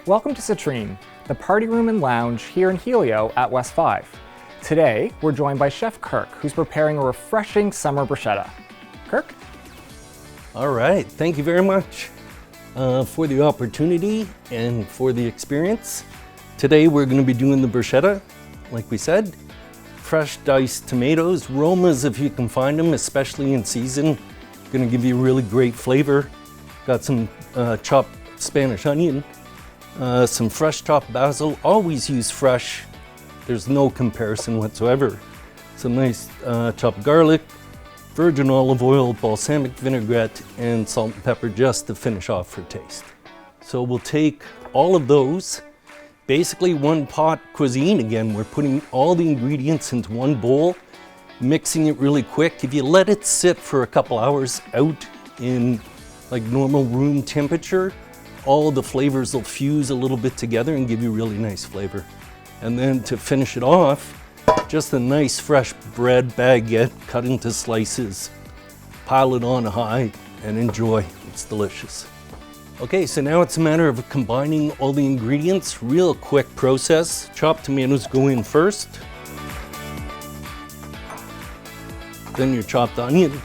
Welcome to Citrine, the party room and lounge here in Helio at West 5. Today, we're joined by Chef Kirk, who's preparing a refreshing summer bruschetta. Kirk? All right, thank you very much for the opportunity and for the experience. Today we're going to be doing the bruschetta, like we said. Fresh diced tomatoes, Romas if you can find them, especially in season. Going to give you a really great flavor. Got some chopped Spanish onion, some fresh chopped basil. Always use fresh. There's no comparison whatsoever. Some nice chopped garlic, virgin olive oil, balsamic vinaigrette, and salt and pepper just to finish off for taste. So we'll take all of those, basically one pot cuisine. Again, we're putting all the ingredients into one bowl, mixing it really quick. If you let it sit for a couple hours out in like normal room temperature, all the flavors will fuse a little bit together and give you really nice flavor. And then to finish it off, just a nice fresh bread baguette cut into slices, pile it on high and enjoy. It's delicious. Okay, so now it's a matter of combining all the ingredients. Real quick process. Chopped tomatoes go in first. Then your chopped onion.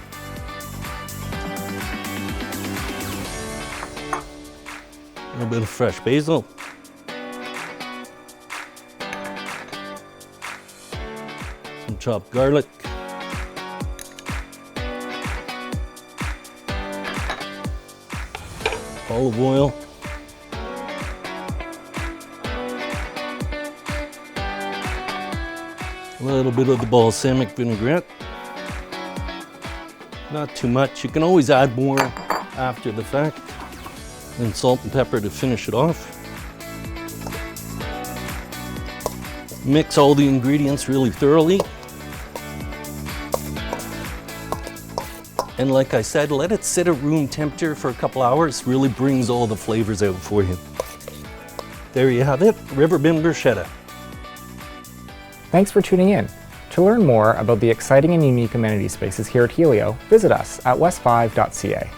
A little bit of fresh basil. Some chopped garlic. Olive oil. A little bit of the balsamic vinaigrette. Not too much. You can always add more after the fact. And salt and pepper to finish it off. Mix all the ingredients really thoroughly. And like I said, let it sit at room temperature for a couple hours. Really brings all the flavors out for you. There you have it, RiverBend Bruschetta. Thanks for tuning in. To learn more about the exciting and unique amenity spaces here at Helio, visit us at west5.ca.